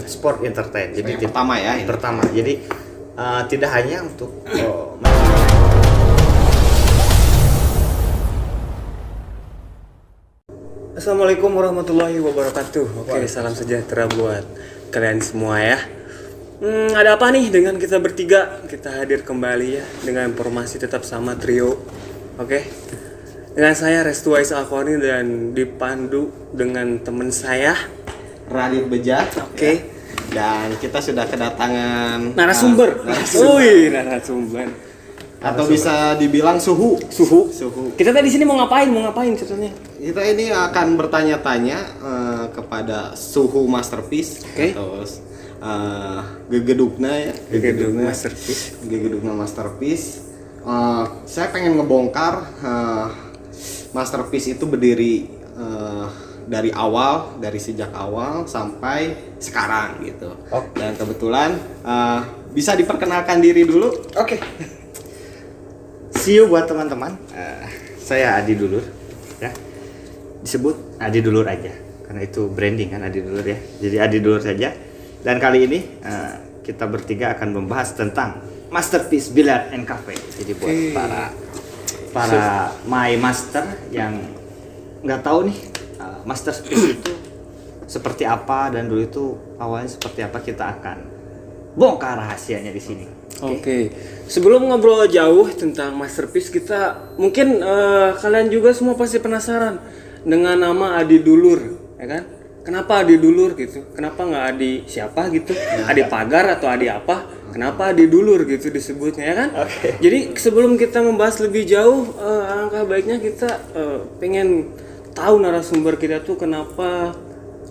sport entertain. Jadi yang pertama ya. Pertama. Jadi tidak hanya untuk Assalamualaikum warahmatullahi wabarakatuh. Oke, salam sejahtera buat kalian semua ya. Ada apa nih dengan kita bertiga? Kita hadir kembali ya dengan formasi tetap sama trio. Oke. Dengan saya Restu Ais Alkoni dan dipandu dengan teman saya Radit Beja. Oke. Ya. Dan kita sudah kedatangan narasumber. Wih, narasumber. Atau bisa dibilang suhu. Kita tadi sini mau ngapain ceritanya? Kita ini akan bertanya-tanya kepada suhu masterpiece. Oke. Atau gegedugna ya. Gegedugna masterpiece. Gegedugna masterpiece. Saya pengen ngebongkar masterpiece itu berdiri dari sejak awal sampai sekarang gitu. Dan kebetulan bisa diperkenalkan diri dulu. Oke. See you buat teman-teman. Saya Adi Dulur ya. Disebut Adi Dulur aja karena itu branding kan Adi Dulur ya. Jadi Adi Dulur saja. Dan kali ini kita bertiga akan membahas tentang Masterpiece Billiard and Cafe. Jadi buat para my master yang nggak tahu nih Masterpiece itu seperti apa dan dulu itu awalnya seperti apa, kita akan bongkar rahasianya di sini. Oke. Sebelum ngobrol jauh tentang Masterpiece, kita mungkin kalian juga semua pasti penasaran dengan nama Adi Dulur, ya kan? Kenapa Adi Dulur gitu? Kenapa nggak Adi siapa gitu? Adi Pagar atau Adi apa? Kenapa Adi Dulur gitu disebutnya, ya kan? Oke. Jadi sebelum kita membahas lebih jauh, alangkah baiknya kita pengen tahu narasumber kita tuh kenapa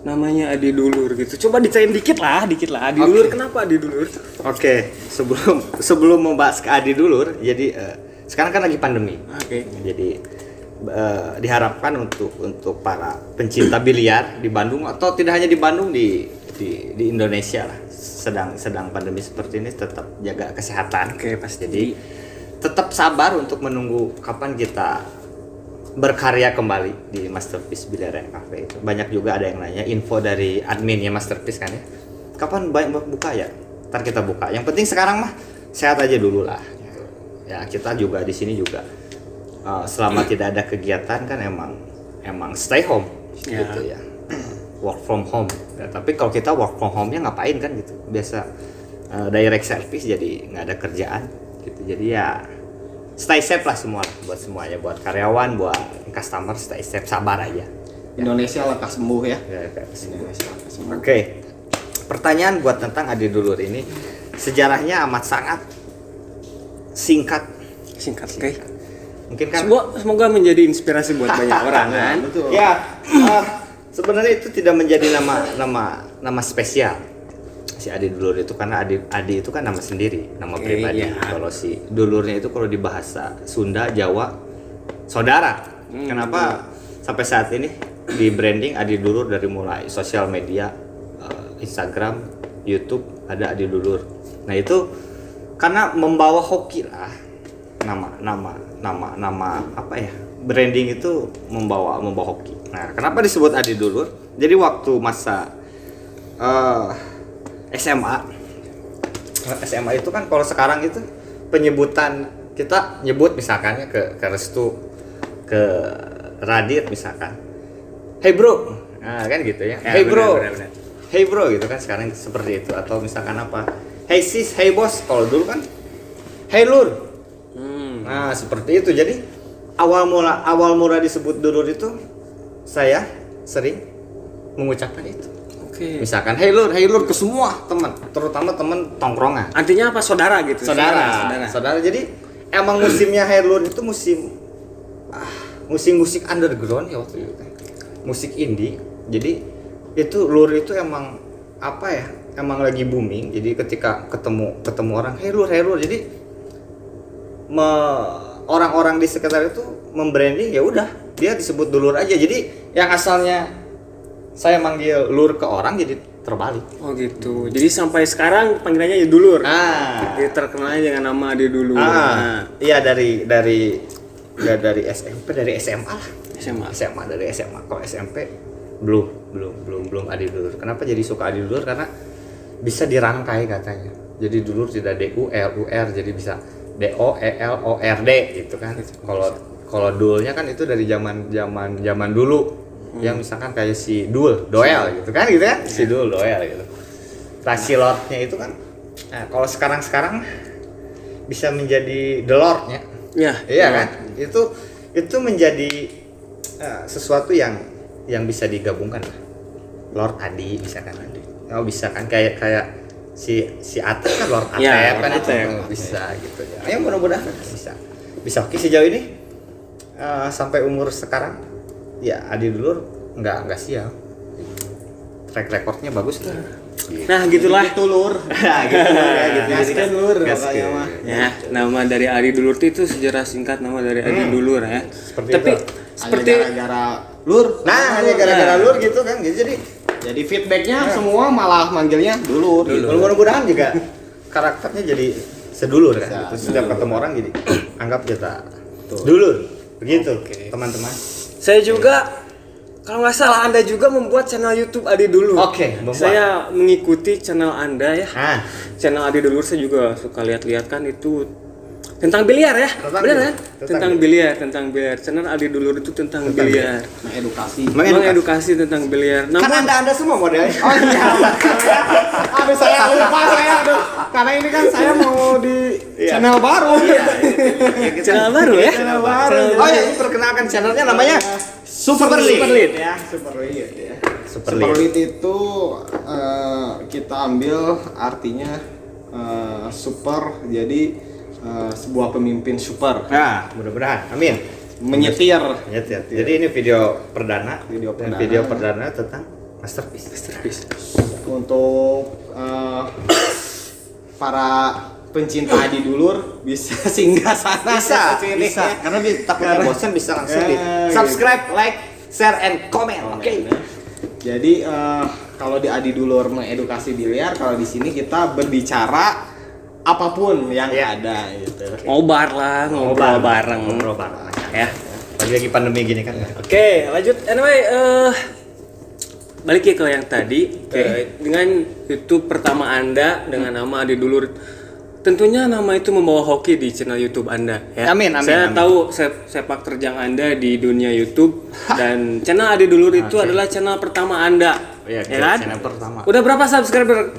namanya Adi Dulur gitu. Coba diceritain dikit lah Adi Dulur. Kenapa Adi Dulur? Oke, sebelum membahas ke Adi Dulur, jadi sekarang kan lagi pandemi. Oke. Jadi diharapkan untuk para pencinta biliar di Bandung atau tidak hanya di Bandung, di Indonesia lah, sedang pandemi seperti ini, tetap jaga kesehatan. Oke, pasti. Jadi tetap sabar untuk menunggu kapan kita berkarya kembali di Masterpiece Billiard and Cafe itu. Banyak juga ada yang nanya info dari adminnya Masterpiece kan ya. Kapan buka ya? Ntar kita buka. Yang penting sekarang mah sehat aja dulu lah. Gitu. Ya kita juga di sini juga selama tidak ada kegiatan kan emang stay home gitu ya. Work from home. Ya, tapi kalau kita work from home-nya ngapain kan gitu. Biasa direct service jadi nggak ada kerjaan gitu. Jadi ya stay safe lah buat semuanya, buat karyawan, buat customer, stay safe, sabar aja. Indonesia lekas sembuh ya. Indonesia lekas sembuh. Oke. Pertanyaan buat tentang Adi Dulur ini, sejarahnya amat sangat singkat. Oke. Mungkin kan semoga menjadi inspirasi buat banyak orang kan. Betul. Ya, sebenarnya itu tidak menjadi nama spesial si Adi Dulur itu, karena Adi itu kan nama sendiri, nama pribadi. Iya. Kalau si Dulurnya itu kalau di bahasa Sunda, Jawa, saudara. Kenapa sampai saat ini di branding Adi Dulur dari mulai sosial media, Instagram, YouTube ada Adi Dulur. Nah itu karena membawa hoki lah, nama apa ya, branding itu membawa hoki. Nah kenapa disebut Adi Dulur? Jadi waktu masa SMA itu kan, kalau sekarang itu penyebutan kita nyebut misalkan ke Restu, ke Radit misalkan, hey bro, nah kan gitu ya, hey bro, bener. Hey bro gitu kan, sekarang seperti itu. Atau misalkan apa, hey sis, hey bos. Kalau dulu kan hey lur. Nah seperti itu. Jadi awal mula disebut Dulur itu saya sering mengucapkan itu. Misalkan hey lur ke semua teman, terutama teman tongkrongan. Artinya apa? Saudara gitu. Saudara. Jadi emang musimnya hey lur itu musim musik underground ya waktu itu. Musik indie. Jadi itu lur itu emang apa ya? Emang lagi booming. Jadi ketika ketemu orang hey lur. Jadi orang-orang di sekitar itu membranding, ya udah dia disebut Dulur aja. Jadi yang asalnya saya manggil lur ke orang jadi terbalik. Oh gitu. Jadi sampai sekarang panggilannya ya Dulur. Jadi terkenalnya dengan nama Adi Dulur. Iya dari SMP, dari SMA lah. Dari SMA. Kalau SMP belum Adi Dulur. Kenapa jadi suka Adi Dulur? Karena bisa dirangkai katanya. Jadi dulur tidak DULUR, jadi bisa DOELORD gitu kan. Kalau dulnya kan itu dari zaman dulu. Yang misalkan kayak si Doel gitu kan si Doel gitu. Silotnya itu kan, nah kalau sekarang bisa menjadi The Lord-nya. Iya kan? Itu menjadi sesuatu yang bisa digabungkan lah. Lord Adi bisa kan? Oh bisa kan kayak si Atep kan Lord Atep kan itu bisa gitu ya. Ya mudah-mudahan bisa oke sejauh ini sampai umur sekarang ya Adi Dulur nggak sial. Track recordnya bagus lah. Nah gitulah. Gitu lur. Gaskeun lur. Ya, nama dari Adi Dulur itu sejarah singkat nama dari Adi Dulur ya. Seperti gara-gara lur. Nah, hanya gara-gara lur gitu kan. Jadi feedbacknya semua malah manggilnya dulur. Mudah-mudahan juga karakternya jadi sedulur kan. Terus setiap ketemu orang jadi anggap kita dulur. Begitu, teman-teman. saya juga kalau nggak salah Anda juga membuat channel YouTube Adi Dulur. Saya mengikuti channel Anda ya. Channel Adi Dulur saya juga suka lihat-lihat kan itu tentang biliar ya. Benar kan? Tentang biliar. Channel Adi Dulur itu tentang biliar. Mengedukasi tentang biliar. Kan Anda semua modelnya. Oh iya. Aduh saya lupa karena ini kan saya mau di channel baru. Channel baru ya. Oh ya, ini perkenalkan channelnya namanya Superlit ya. Superlit itu kita ambil artinya super, jadi sebuah pemimpin super. Nah, mudah-mudahan. Amin. Menyetir. Jadi ini video perdana tentang masterpiece. Untuk para pencinta Adi Dulur bisa singgah sana. Bisa. Karena takutnya bosan bisa langsung di subscribe, like, share, and comment. Oke. Jadi kalau di Adi Dulur mengedukasi biliar, kalau di sini kita berbicara apapun yang ada gitu. Ngobrol bareng. Ya. Lagi pandemi gini kan. Oke, lanjut. Anyway, balik ke yang tadi. Dengan YouTube pertama Anda dengan nama Adi Dulur. Tentunya nama itu membawa hoki di channel YouTube Anda ya. Amin. Saya tahu sepak terjang Anda di dunia YouTube dan channel Adi Dulur itu adalah channel pertama Anda. Ya kan? Channel pertama. Udah berapa subscriber?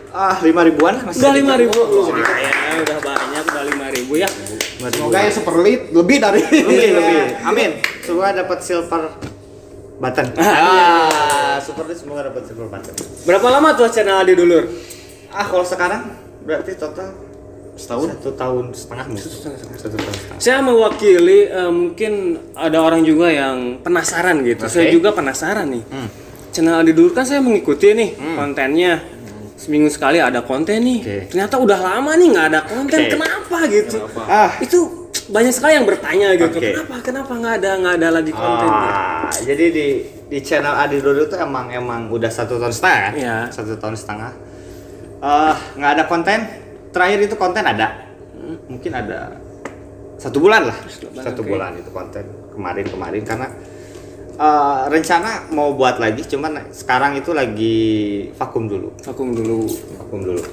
5.000-an masih. Udah 5.000. Udah banyak, udah 5.000 ya. Semoga yang Superlit lebih dari lebih. Amin. Semoga dapat silver button. Superlit semoga dapat silver button. Berapa lama tuh channel Adi Dulur? Kalau sekarang berarti total setahun? 1 tahun setengah. Saya mewakili mungkin ada orang juga yang penasaran gitu. Saya juga penasaran nih. Channel Adi Dulur kan saya mengikuti nih kontennya. Seminggu sekali ada konten nih. Ternyata udah lama nih nggak ada konten. Kenapa gitu? Itu banyak sekali yang bertanya gitu. Kenapa nggak ada lagi konten? Jadi di channel Adi Dulur itu emang udah 1 tahun setengah ya? 1 tahun setengah. Nggak ada konten. Terakhir itu konten ada. Mungkin ada 1 bulan lah. 1 bulan itu konten kemarin karena rencana mau buat lagi, cuman sekarang itu lagi vakum dulu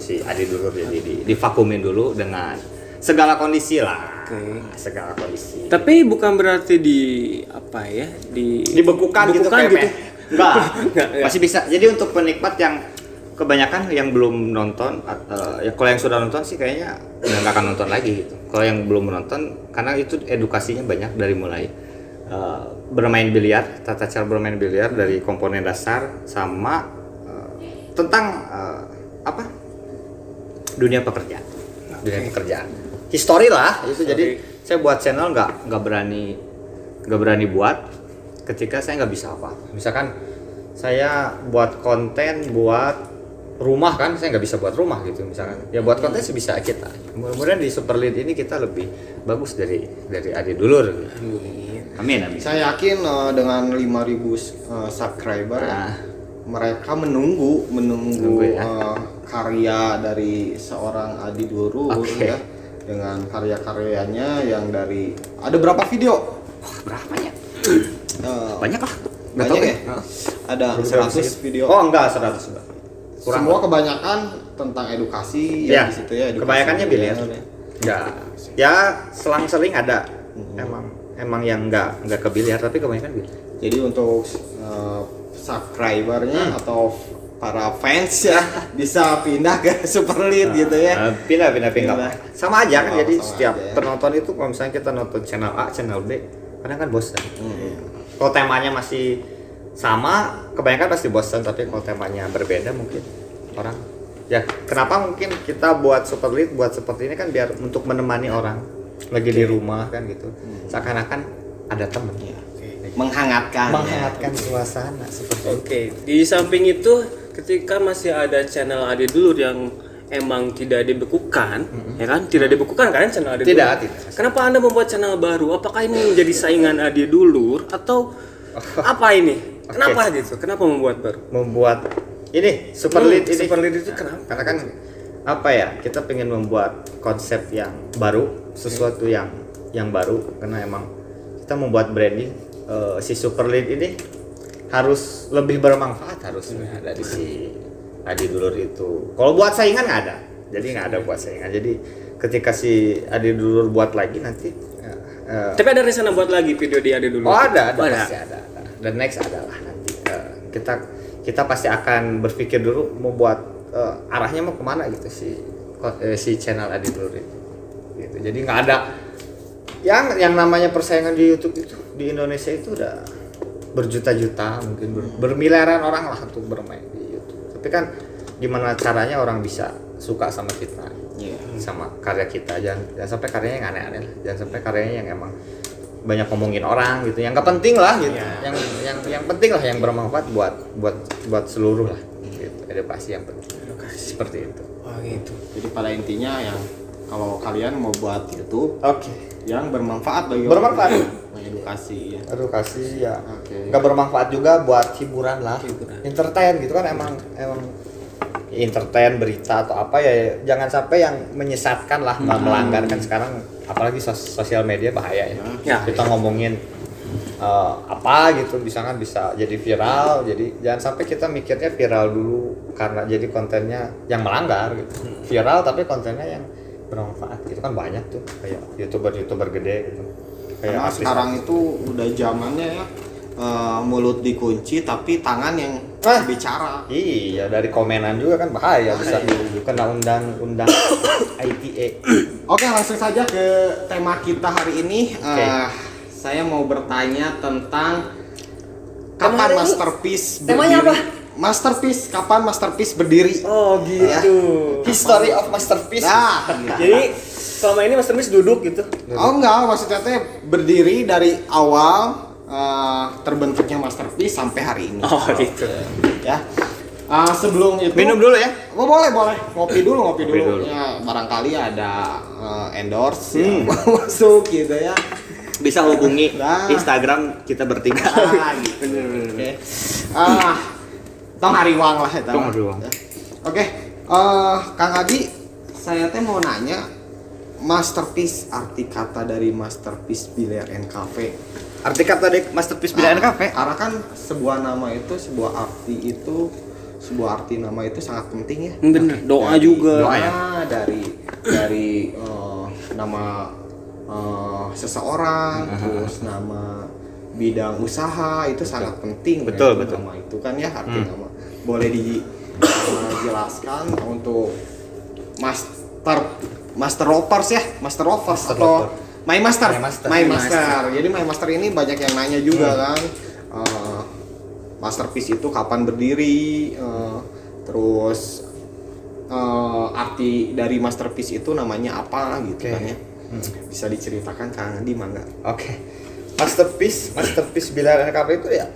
si Adi Dulur. Jadi divakumin dulu dengan segala kondisi lah. Segala kondisi. Tapi bukan berarti dibekukan gitu. Enggak. Masih bisa. Jadi untuk penikmat yang kebanyakan yang belum nonton, ya kalau yang sudah nonton sih kayaknya udah nggak akan nonton lagi gitu. Kalau yang belum menonton, karena itu edukasinya banyak dari mulai bermain biliar, tata cara bermain biliar dari komponen dasar sama tentang dunia pekerjaan, histori lah itu. Jadi saya buat channel nggak berani buat ketika saya nggak bisa apa. Misalkan saya buat konten buat rumah kan, saya nggak bisa buat rumah gitu misalkan. Ya buat konten sebisa kita. Mudah-mudahan di Superlit ini kita lebih bagus dari Adi Dulur. Amin. Saya yakin dengan 5.000 subscriber mereka menunggu karya dari seorang Adi Dulur ya, dengan karya-karyanya yang dari ada berapa video? Berapanya? Banyak lah. Banyak ya? Ada 100 video. Oh enggak, 100 semua kebanyakan tentang edukasi Ya, di situ ya. edukasi kebanyakannya biliar. ya. Ya selang-seling ada. Emang yang nggak ke biliar tapi kebanyakan biliar. Jadi untuk subscribernya atau para fans ya bisa pindah ke Super League gitu ya. Pindah. Sama aja kan, Oh, jadi sama setiap aja ya. penonton itu kalau misalnya kita nonton channel A, channel B, kadang kan bosan. Kalau temanya masih sama, kebanyakan pasti bosan, tapi kalau temanya berbeda mungkin orang ya kenapa mungkin kita buat Super League buat seperti ini kan biar untuk menemani orang lagi di rumah kan gitu. Seakan-akan ada temen. Menghangatkan suasana seperti itu. Oke, di samping itu ketika masih ada channel Adi Dulur yang emang tidak dibekukan, ya kan? Tidak dibekukan kan channel Adi Dulur? Tidak. Kenapa Anda membuat channel baru? Apakah ini menjadi saingan Adi Dulur atau apa ini? Kenapa gitu? Kenapa membuat baru? Membuat ini Super League ini. Super League itu kenapa? Karena kan apa ya, kita pengen membuat konsep yang baru, sesuatu yang baru, karena emang kita membuat branding si Super League ini harus lebih bermanfaat harusnya dari si Adi Dulur itu. Kalau buat saingan nggak ada, jadi nggak ada buat saingan. Jadi ketika si Adi Dulur buat lagi nanti Tapi ada rencana buat lagi video di Adi Dulur? ada. Pasti ada. Dan next adalah nanti kita pasti akan berpikir dulu mau buat arahnya mau kemana gitu si channel Adi Dulur itu. Gitu. Jadi nggak ada yang namanya persaingan di YouTube itu di Indonesia itu udah berjuta-juta, mungkin bermiliaran orang lah untuk bermain di YouTube. Tapi kan gimana caranya orang bisa suka sama kita, sama karya kita. Jangan sampai karyanya yang aneh-aneh lah. Jangan sampai karyanya yang emang banyak ngomongin orang gitu, yang nggak penting lah gitu. Yang penting lah, yang bermanfaat buat seluruh lah gitu. Edukasi yang penting. Seperti itu. Oh gitu. Jadi pada intinya yang kalau kalian mau buat YouTube yang bermanfaat bagi Bermanfaat. edukasi ya. Edukasi ya. Oke. Nggak bermanfaat juga buat hiburan lah. Entertain gitu kan emang entertain berita atau apa ya, jangan sampai yang menyesatkan lah, melanggar kan sekarang apalagi sosial media bahaya ya. Kita ngomongin apa gitu bisa jadi viral, jadi jangan sampai kita mikirnya viral dulu karena jadi kontennya yang melanggar gitu. Viral tapi kontennya yang bermanfaat gitu kan banyak tuh, kayak youtuber gede gitu. Karena sekarang itu udah zamannya ya, mulut dikunci tapi tangan yang bicara. Iya, dari komenan juga kan bahaya, bisa kena undang-undang ITE. Oke, langsung saja ke tema kita hari ini. Saya mau bertanya tentang kapan Masterpiece berdiri. Temanya apa? Masterpiece, kapan Masterpiece berdiri? Oh gitu. Ya. History of Masterpiece. Nah, Jadi selama ini Mas Temis duduk gitu? oh enggak, maksudnya teh berdiri dari awal terbentuknya Masterpiece sampai hari ini. Oh gitu. Ya. Sebelum itu Minum dulu ya. Oh, boleh. Ngopi dulu. dulu. Ya, barangkali ada endorse ya, masuk gitu ya. Bisa hubungi Nah. Instagram kita bertiga. Gitu. Oke. Tong hariwang lah eta. Tong hariwang. Oke. Kang Adi, saya teh mau nanya Masterpiece, arti kata dari Masterpiece Billiard and Cafe. Arti kata dari Masterpiece Billiard and Cafe. Karena kan sebuah nama itu, sebuah arti nama itu sangat penting ya. Bener, doa juga. Doa ya. Dari nama seseorang, terus nama bidang usaha itu sangat penting. Betul. Nama itu kan ya arti nama. Boleh dijelaskan untuk Master Rovers ya, Master Rovers atau My Master. Jadi My Master ini banyak yang nanya juga kan. Masterpiece itu kapan berdiri? Terus arti dari Masterpiece itu namanya apa gitu kan ya? Bisa diceritakan Kang Adi mangga. Masterpiece Billiard and Cafe itu ya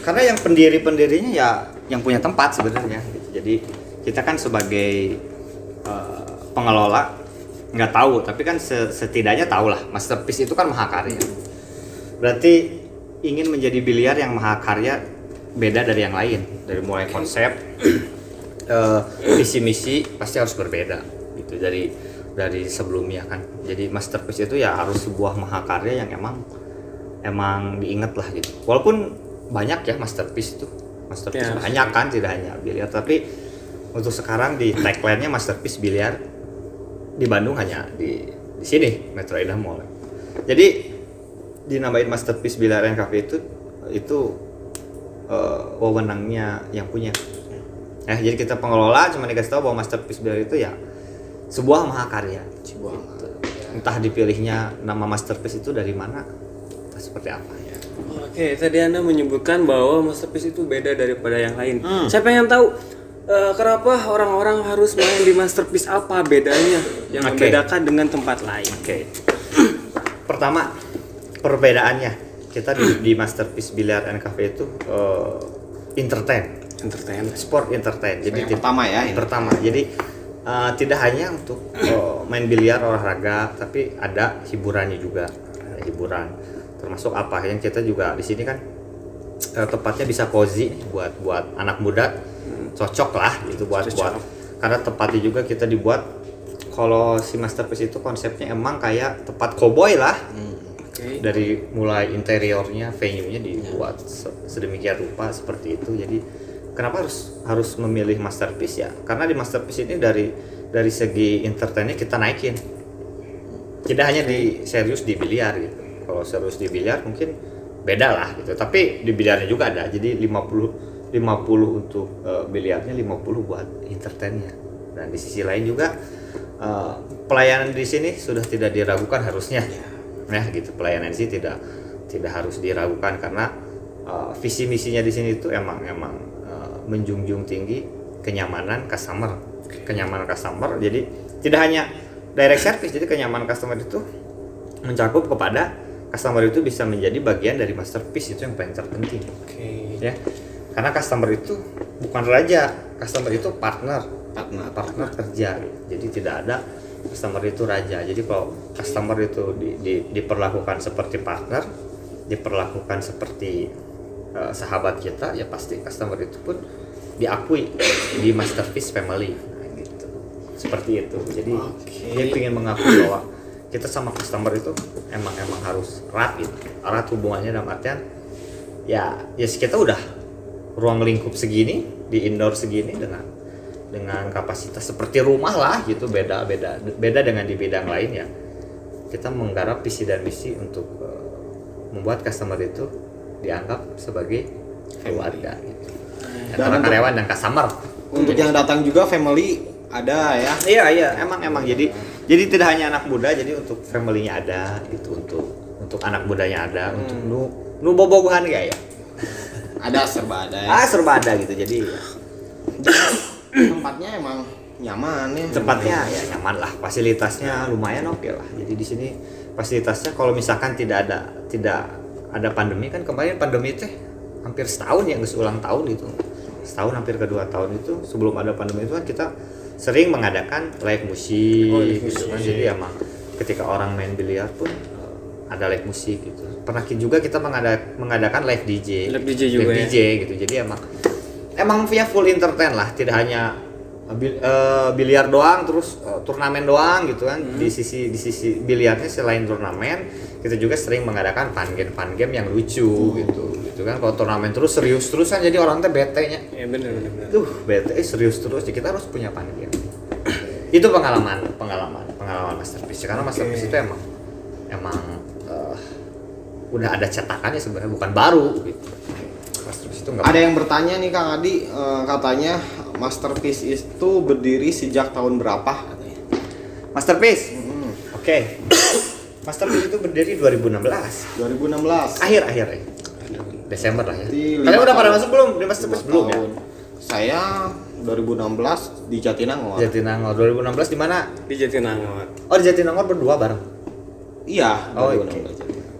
karena yang pendirinya ya yang punya tempat sebenarnya. Jadi kita kan sebagai pengelola nggak tahu, tapi kan setidaknya tahu lah Masterpiece itu kan mahakarya. Berarti ingin menjadi biliar yang mahakarya beda dari yang lain, dari mulai konsep, visi misi pasti harus berbeda gitu dari sebelumnya kan. Jadi Masterpiece itu ya harus sebuah mahakarya yang emang diingat lah gitu. Walaupun banyak ya Masterpiece itu, banyak kan, tidak hanya biliar, tapi untuk sekarang di tagline-nya Masterpiece Biliar di Bandung hanya di sini Metro Indah Mall. Jadi dinamain Masterpiece Biliar and Cafe itu wewenangnya yang punya. Jadi kita pengelola cuma dikasih tahu bahwa Masterpiece Biliar itu ya sebuah mahakarya. Entah dipilihnya nama Masterpiece itu dari mana, entah seperti apa ya. Oke, tadi Anda menyebutkan bahwa Masterpiece itu beda daripada yang lain. Saya pengen tahu kenapa orang-orang harus main di Masterpiece, apa bedanya yang membedakan dengan tempat lain? Pertama, perbedaannya kita di Masterpiece Biliar and Cafe itu entertain, sport entertain. Jadi pertama ya. Pertama, jadi tidak hanya untuk main biliar olahraga, tapi ada hiburannya juga, ada hiburan. Termasuk apa yang kita juga di sini kan tempatnya bisa cozy buat anak muda, cocok lah gitu buat karena tempatnya juga kita dibuat, kalau si Masterpiece itu konsepnya emang kayak tempat cowboy lah. Dari mulai interiornya, venue-nya dibuat sedemikian rupa seperti itu. Jadi kenapa harus memilih Masterpiece ya? Karena di Masterpiece ini dari segi entertainnya kita naikin. Tidak hanya di serius di biliar gitu. Kalau serius di biliar mungkin beda lah gitu. Tapi di biliarnya juga ada. Jadi 50 untuk biliarnya, 50 buat entertainnya. Dan di sisi lain juga pelayanan di sini sudah tidak diragukan harusnya. Gitu, pelayanan sih tidak harus diragukan karena visi misinya di sini itu emang menjunjung tinggi kenyamanan customer. Jadi tidak hanya direct service, jadi kenyamanan customer itu mencakup kepada customer itu bisa menjadi bagian dari Masterpiece, itu yang paling terpenting. Ya, karena customer itu bukan raja, customer itu partner kerja. Jadi tidak ada customer itu raja. Jadi kalau customer itu diperlakukan seperti partner, diperlakukan seperti sahabat kita, ya pasti customer itu pun diakui di Masterpiece Family. Gitu. Seperti itu. Jadi dia ingin mengakui bahwa kita sama customer itu emang harus erat gitu. Erat hubungannya dalam artian ya kita udah ruang lingkup segini, di indoor segini dengan kapasitas seperti rumah lah gitu, beda dengan di bidang lain ya. Kita menggarap visi dan misi untuk membuat customer itu dianggap sebagai keluarga gitu. Antara karyawan dan customer. Untuk yang datang juga family ada ya. Iya, emang jadi tidak hanya anak muda, jadi untuk family-nya ada gitu, untuk anak mudanya ada, untuk nu bobogohan ya. Ada serba ada ya. Serba ada gitu. Jadi tempatnya emang nyaman ya. Tempatnya ya nyaman lah, fasilitasnya lumayan oke lah. Jadi di sini fasilitasnya kalau misalkan tidak ada pandemi, kan kemarin pandemi itu hampir setahun ya, ulang tahun itu. Setahun hampir ke 2 tahun itu, sebelum ada pandemi itu kan kita sering mengadakan live musik gitu kan. Jadi emang ketika orang main biliar pun ada live musik gitu. Pernah juga kita mengadakan live DJ juga gitu. Jadi emang via full entertain lah, tidak hanya biliar doang terus turnamen doang gitu kan. Di sisi biliarnya selain turnamen, kita juga sering mengadakan fun game yang lucu gitu kan. Kalau turnamen terus serius terus kan jadi orang teh bete nya. Ya benar. Bete serius terus, jadi kita harus punya fun game. Itu pengalaman Masterpiece, karena Masterpiece itu emang udah ada cetakannya sebenarnya, bukan baru gitu. Masterpiece itu ada yang bertanya nih Kang Adi, katanya Masterpiece itu berdiri sejak tahun berapa katanya? Masterpiece? Oke. Masterpiece itu berdiri 2016. Akhir ya. Desember lah ya. Kalian udah pada masuk belum di Masterpiece? Belum ya? Saya 2016 di Jatinangor. 2016 di mana? Di Jatinangor. Oh, di Jatinangor berdua bareng. Iya, 2016.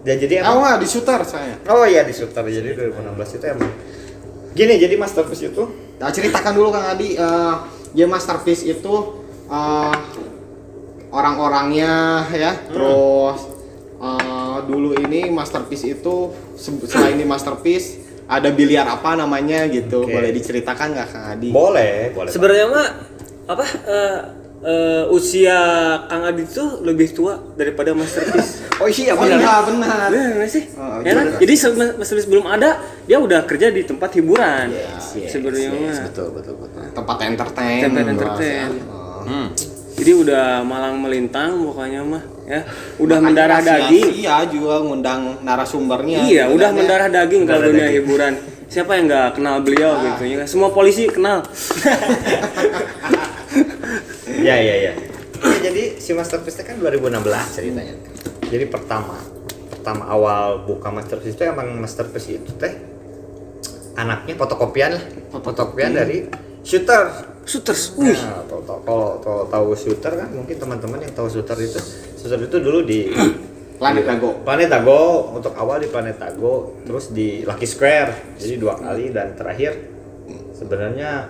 Okay. Jadi emang di Sutar saya. Oh iya, di Sutar. Jadi 2016 itu emang gini, jadi Masterpiece itu ceritakan dulu Kang Adi, ya Masterpiece itu orang-orangnya ya. Terus dulu ini Masterpiece itu selain di Masterpiece ada biliar apa namanya gitu. Boleh diceritakan nggak Kang Adi? Boleh. Sebenarnya mah usia Kang Adi itu lebih tua daripada Masterpiece. Oh iya Oh benar. iya benar. Bener nggak sih? Oh, Ya kan? bener. Jadi sebelum ada dia udah kerja di tempat hiburan. Yes, Sebenarnya mah. betul. Tempat entertain. Tempat luas entertain. ya. Jadi udah malang melintang pokoknya mah ya. Udah Makanya mendarah nggak daging. sia-sia juga ngundang narasumbernya. Iya, gitu udah kan, ya. mendarah daging kalau Mendarah dunia daging. hiburan. Siapa yang nggak kenal beliau gitu ya? Semua polisi kenal. Iya. Oke, jadi si Masterpiece kan 2016 ceritanya. Jadi pertama awal buka Masterpiece itu emang Masterpiece itu teh anaknya fotokopian lah, fotokopian dari Shooter. Shooters. Nah, kalau tahu Shooter kan mungkin teman-teman yang tahu Shooter itu dulu di Planet Dago. Planet Dago, untuk awal di Planet Dago, terus di Lucky Square, jadi 2 kali, dan terakhir sebenarnya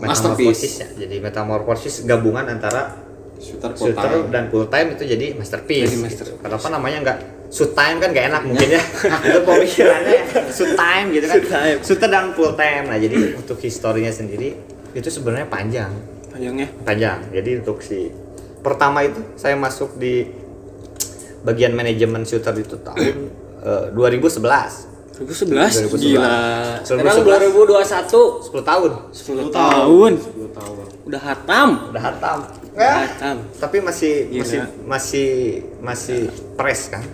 Metamorphosis ya. Jadi Metamorphosis gabungan antara Shooter Shooter dan Full Time itu jadi Masterpiece. Jadi Gitu. Kenapa namanya nggak Shoot Time, kan nggak enak mungkin ya. Itu pemikirannya ya. Shoot Time gitu kan. Shoot Time. Shooter dan Full Time. Nah, jadi untuk historinya sendiri itu sebenarnya panjang. Panjangnya. Jadi untuk si pertama itu saya masuk di bagian manajemen Shooter itu tahun 2011. 2011. 2011. Gila. Sekarang 2021. 10 tahun. 10 tahun. 10 tahun. Udah hatam. Udah hatam. Hatam. Tapi masih Gila. masih fresh kan?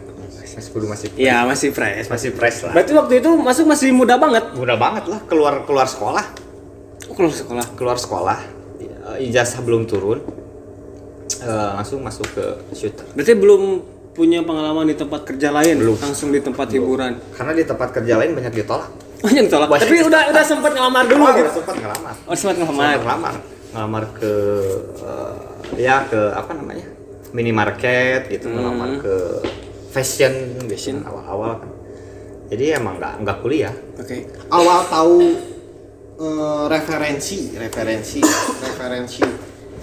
Masih Iya, masih fresh. masih fresh lah. Berarti waktu itu masuk masih muda banget. Mudah banget lah keluar sekolah. Oh, kalau sekolah. Keluar sekolah. Ijazah belum turun. Langsung masuk ke Shooter. Berarti belum punya pengalaman di tempat kerja lain, Belum. langsung di tempat hiburan. Karena di tempat kerja lain banyak ditolak. Banyak tolak. Banyak Tapi udah sempat ngelamar dulu Oh, gitu. udah sempat ngelamar. Oh, sempat ngelamar. Ngelamar ke ke apa namanya? Minimarket gitu, ngelamar ke fashion awal-awal kan. Jadi emang nggak kuliah. Oke. Awal tahu referensi.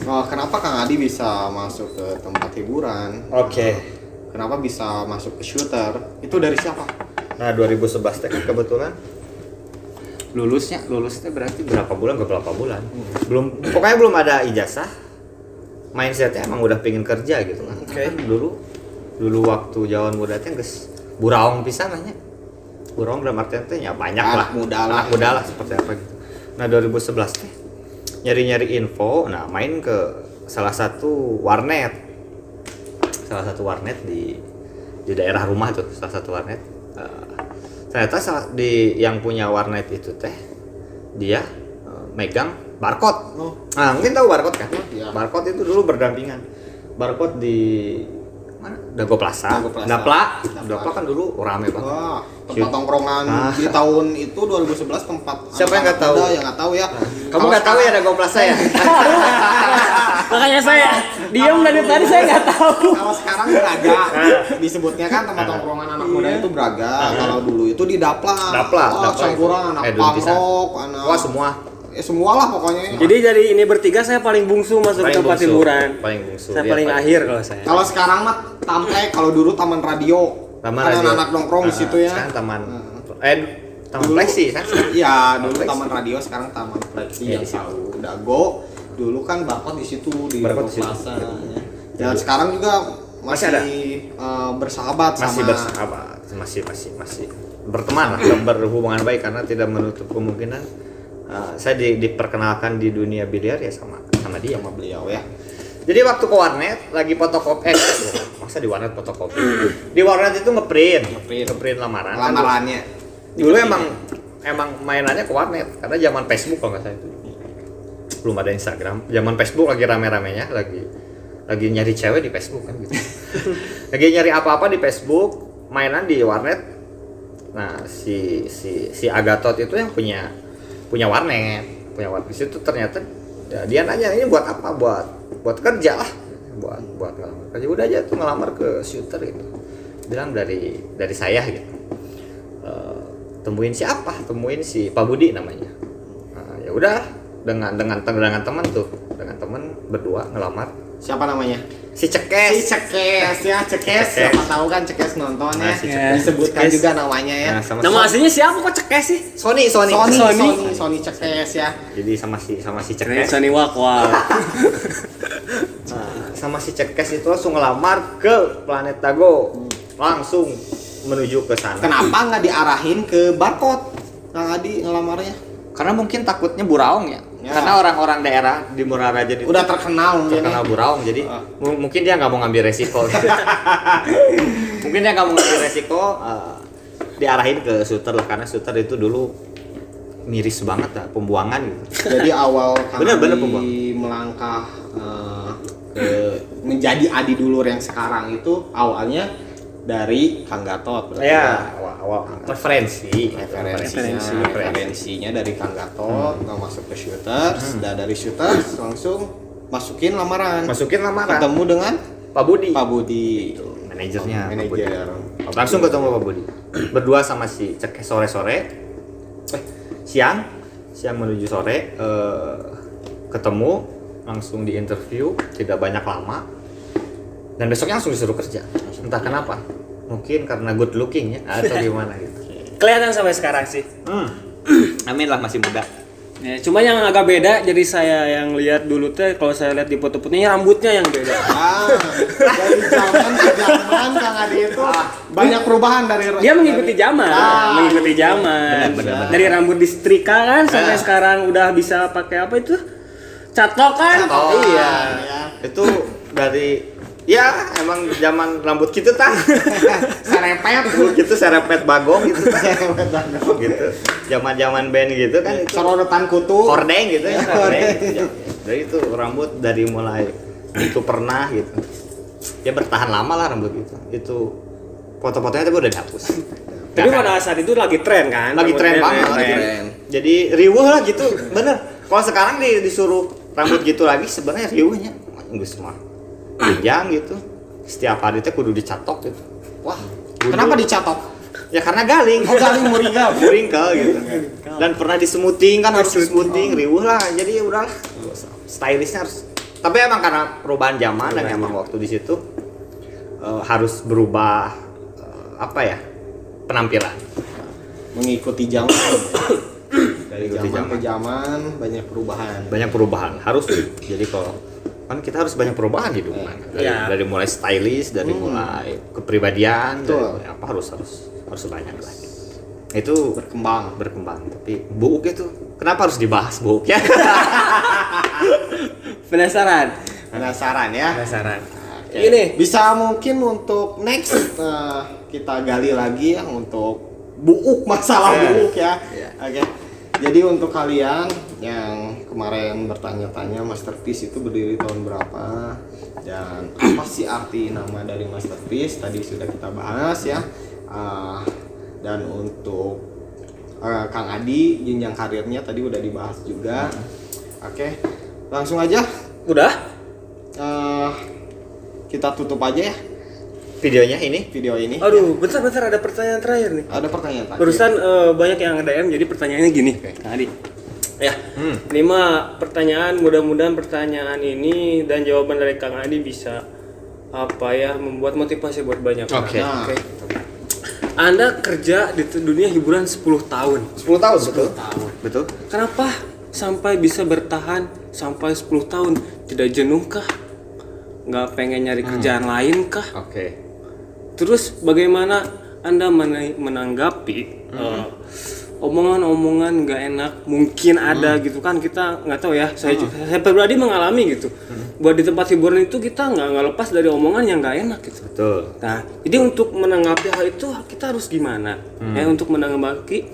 Kenapa Kang Adi bisa masuk ke tempat hiburan? Oke. Kenapa bisa masuk ke Shooter? Itu dari siapa? Nah 2011 teh kan kebetulan lulusnya berarti berapa bulan? Pokoknya belum ada ijazah. Mindsetnya emang udah pengen kerja gitu kan. Kan dulu waktu jaman muda teh geus buraong pisan nanya. Buraong dalam artian teh ya banyak Anak muda lah seperti apa gitu. Nah 2011 teh nyari-nyari info, nah main ke salah satu warnet di daerah rumah tuh, salah satu warnet. Ternyata yang punya warnet itu teh dia megang barcode. Nah mungkin tahu barcode kan? Iya. Barcode itu dulu berdampingan. Barcode di mana? Dago Plaza. Dapla kan dulu rame banget. Wah, tempat tongkrongan di tahun itu 2011 tempat. Siapa yang nggak tahu? Yang nggak tahu ya. Kamu nggak tahu ya Dago Plaza ya? Makanya saya diam dari tadi saya nggak tahu. Kalau sekarang Braga disebutnya kan tempat tongkrongan anak muda itu Braga. Kalau dulu itu di Dapla. Campuran anak punk rock, anak. Wah semua. Semua lah pokoknya. Jadi dari ini bertiga saya paling bungsu masuk ke tempat hiburan. Paling bungsu. Saya paling akhir kalau saya. Kalau sekarang mah Tamplek, kalau dulu Taman Radio. Anak-anak nongkrong di situ ya. Sekarang Taman Plexi kan? Iya, dulu Taman Radio, sekarang Taman Plexi Iya, yang di situ. tahu Dago. Dulu kan Barcode di situ di Barcode di situ. Plaza. Dan sekarang juga Masih ada. bersahabat Masih sama bersahabat, masih berteman lah, berhubungan baik karena tidak menutup kemungkinan saya diperkenalkan di dunia biliar ya sama dia. sama beliau ya. Jadi waktu ke warnet lagi fotokopi, masa di warnet fotokopi? Di warnet itu ngeprint lamaran. Lamarannya. Dulu emang mainannya ke warnet karena zaman Facebook kalau nggak salah itu belum ada Instagram. Zaman Facebook lagi rame-ramenya, lagi nyari cewek di Facebook kan gitu. Lagi nyari apa-apa di Facebook, mainan di warnet. Nah si Agatot itu yang punya warnet di situ. Ternyata ya, dia nanya ini buat apa, buat kerja lah, buat ngelamar kerja. Udah aja tuh ngelamar ke Shooter gitu, bilang dari saya gitu. Temuin siapa? Temuin si Pak Budi namanya. Nah, ya udah dengan teman berdua ngelamar. Siapa namanya? Si Cekes. Cekes. Siapa tahu kan Cekes nonton ya. Nah, si Cekes. Disebutkan Cekes. juga namanya ya. Nah, sama Nama aslinya siapa kok Cekes sih? Sony. Sony Cekes ya. Jadi sama si Cekes. Sony Wakwal. Nah, sama si Cekes itu langsung ngelamar ke Planet Dago. langsung menuju ke sana. Kenapa nggak diarahin ke barcode Kang Adi ngelamarnya? Karena mungkin takutnya buraung ya. Karena orang-orang daerah di Muraraja itu Udah terkenal mungkin. terkenal buraung, jadi mungkin dia nggak mau ngambil resiko. Mungkin dia nggak mau ngambil resiko, diarahin ke Suter lah, karena Suter itu dulu miris banget lah, pembuangan gitu. Jadi awal Kang Bener-bener Adi melangkah menjadi Adi Dulur yang sekarang itu awalnya dari Kang Gatot. Ya, awal referensinya Referensinya dari Kang Gatot, nggak masuk ke Shooters, dan dari Shooters langsung masukin lamaran. Ketemu dengan Pak Budi. Pak Budi, Manajernya. Pak Budi. manajer. Langsung ketemu Pak Budi. Berdua sama si Cek sore-sore. Siang menuju sore, ketemu, langsung diinterview, tidak banyak lama. Dan besoknya langsung disuruh kerja. Entah kenapa. Mungkin karena good looking ya atau gimana gitu. Kelihatan sampai sekarang sih. Amin lah, masih muda. Ya, cuma yang agak beda, jadi saya yang lihat dulu teh, kalau saya lihat di foto-fotonya rambutnya yang beda. Dari zaman ke zaman Kang Adi itu banyak perubahan dari Dia mengikuti zaman, Benar. Dari rambut disetrika kan sampai sekarang udah bisa pakai apa itu? Catok kan? Iya. Itu dari ya emang zaman rambut gitu tah. serempet Dulu gitu serempet bagong gitu. Gitu. Zaman-zaman band gitu kan itu. sorotan kutu. Hordeng gitu ya, hordeng gitu. Jadi itu rambut dari mulai itu pernah gitu. Ya bertahan lama lah rambut itu. Itu foto-fotonya tapi udah dihapus. Tapi pada saat itu lagi tren kan? Lagi tren banget, lagi tren. Jadi riuh lah gitu, bener. Kalau sekarang disuruh rambut gitu lagi sebenarnya riuhnya enggak semua. Panjang gitu. Setiap hari teh kudu dicatok gitu. Wah, kenapa dicatok? Ya karena galing. Galing Muringkel gitu. Dan pernah disemuting kan, harus disemuting, riuh lah. Jadi udahlah. Stylishnya harus. Tapi emang karena perubahan zaman dan emang waktu di situ harus berubah apa ya? Penampilan. Mengikuti zaman. Dari Mengikuti zaman ke zaman banyak perubahan. Banyak perubahan harus. Jadi kalau kan kita harus banyak perubahan hidup kan. Dari mulai stylish, dari mulai kepribadian, dari apa harus banyak lah. Itu berkembang. Tapi buuk itu kenapa harus dibahas buuk ya? Penasaran ya. Ini Bisa mungkin untuk next kita gali lagi yang untuk buuk, masalah buuk ya. Oke. Jadi untuk kalian yang kemarin bertanya-tanya Masterpiece itu berdiri tahun berapa dan apa sih arti nama dari Masterpiece, tadi sudah kita bahas ya. Dan untuk Kang Adi, jenjang karirnya tadi udah dibahas juga. Oke, langsung aja. udah? Kita tutup aja ya Videonya ini. video ini. Aduh, bentar ada pertanyaan terakhir nih. Ada pertanyaan tadi. Barusan banyak yang DM, jadi pertanyaannya gini, Kang Adi. Ya, ini mah pertanyaan, mudah-mudahan pertanyaan ini dan jawaban dari Kang Adi bisa apa ya, membuat motivasi buat banyak orang. Oke. Nah, Anda kerja di dunia hiburan 10 tahun. 10 tahun betul. Kenapa sampai bisa bertahan sampai 10 tahun? Tidak jenuh kah? Nggak pengen nyari kerjaan lain kah? Oke. Terus bagaimana Anda menanggapi omongan-omongan nggak enak mungkin ada gitu kan, kita nggak tahu ya. Saya pribadi mengalami gitu. Buat di tempat hiburan itu kita nggak lepas dari omongan yang nggak enak gitu. Betul. Nah, jadi untuk menanggapi hal itu kita harus gimana? Ya, untuk menanggapi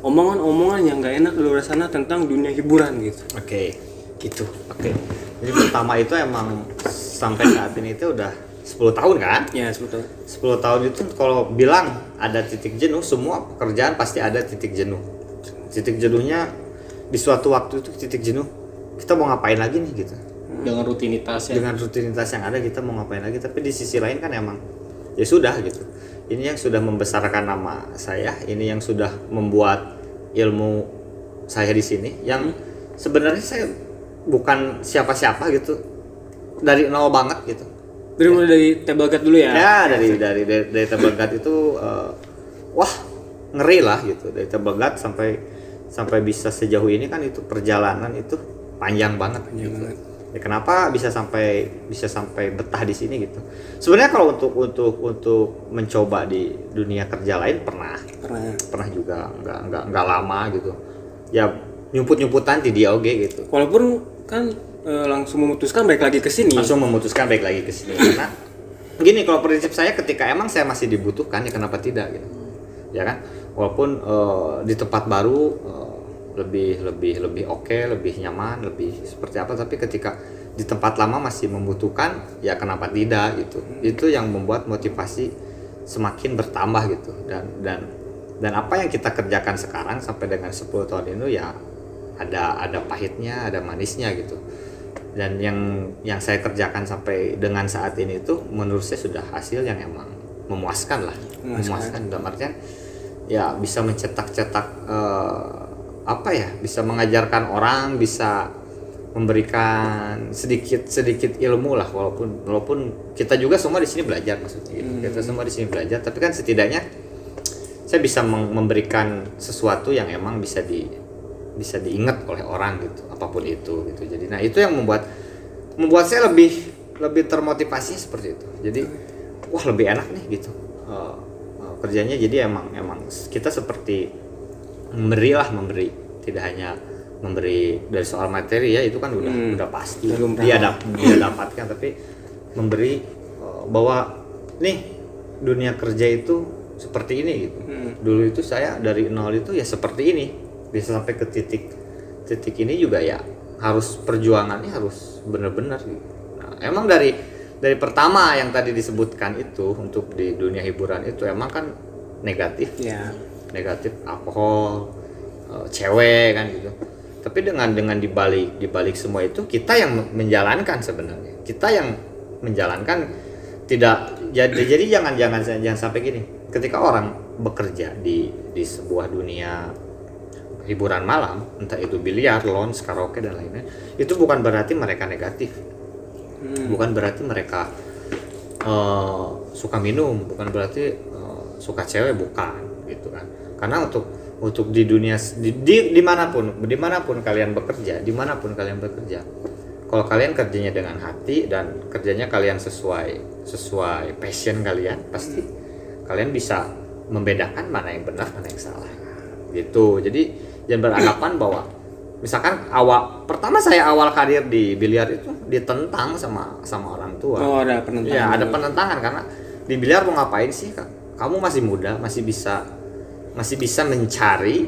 omongan-omongan yang nggak enak di luar sana tentang dunia hiburan gitu. Oke. Gitu. Oke. Jadi pertama itu emang sampai saat ini itu udah 10 tahun kan? Ya, sebetulnya. 10 tahun itu kalau bilang ada titik jenuh, semua pekerjaan pasti ada titik jenuh. Titik jenuhnya di suatu waktu itu titik jenuh. Kita mau ngapain lagi nih gitu. dengan rutinitas ya. Dengan rutinitas yang ada kita mau ngapain lagi, tapi di sisi lain kan emang ya sudah gitu. Ini yang sudah membesarkan nama saya, ini yang sudah membuat ilmu saya di sini yang sebenarnya saya bukan siapa-siapa gitu. Dari nol banget gitu. Dari table guard dulu ya. Ya, dari table guard itu wah, ngeri lah gitu. Dari table guard sampai bisa sejauh ini kan itu perjalanan itu panjang banget gitu. Ya kenapa bisa sampai betah di sini gitu. Sebenarnya kalau untuk mencoba di dunia kerja lain pernah juga nggak lama gitu. Ya nyumput-nyumputan di dia oke gitu. Walaupun kan langsung memutuskan balik lagi ke sini. Karena gini, kalau prinsip saya ketika emang saya masih dibutuhkan ya kenapa tidak gitu. Ya kan? Walaupun di tempat baru lebih oke, lebih nyaman, lebih seperti apa, tapi ketika di tempat lama masih membutuhkan ya kenapa tidak gitu. Itu yang membuat motivasi semakin bertambah gitu. Dan apa yang kita kerjakan sekarang sampai dengan 10 tahun ini ya ada pahitnya, ada manisnya gitu. Dan yang saya kerjakan sampai dengan saat ini itu menurut saya sudah hasil yang emang memuaskan dalam artian ya bisa mencetak bisa mengajarkan orang, bisa memberikan sedikit ilmu lah, walaupun kita juga semua di sini belajar maksudnya gitu. Kita semua di sini belajar, tapi kan setidaknya saya bisa memberikan sesuatu yang emang bisa diingat oleh orang gitu, apapun itu gitu. Jadi nah itu yang membuat saya lebih termotivasi seperti itu. Jadi wah lebih enak nih gitu kerjanya. Jadi emang kita seperti memberi, tidak hanya memberi dari soal materi ya, itu kan udah pasti dia dapatkan, tapi memberi bahwa nih dunia kerja itu seperti ini gitu. Dulu itu saya dari nol itu ya seperti ini, bisa sampai ke titik ini juga ya harus perjuangannya harus benar-benar gitu. Nah, emang dari pertama yang tadi disebutkan itu untuk di dunia hiburan itu emang kan negatif alkohol, cewek kan gitu. Tapi dengan dibalik semua itu kita yang menjalankan sebenarnya. Kita yang menjalankan tidak jadi jangan sampai gini. Ketika orang bekerja di sebuah dunia hiburan malam, entah itu biliar, lounge, karaoke dan lainnya, itu bukan berarti mereka negatif. Bukan berarti mereka suka minum, bukan berarti suka cewek, bukan gitu kan. Karena untuk di dunia dimanapun kalian bekerja, kalau kalian kerjanya dengan hati dan kerjanya kalian sesuai passion kalian, pasti kalian bisa membedakan mana yang benar, mana yang salah gitu. Jadi jangan beranggapan bahwa misalkan saya awal karir di biliar itu ditentang sama orang tua. Oh, ada penentangan. Ya, ada penentangan karena di biliar mau ngapain sih? Kamu masih muda, masih bisa mencari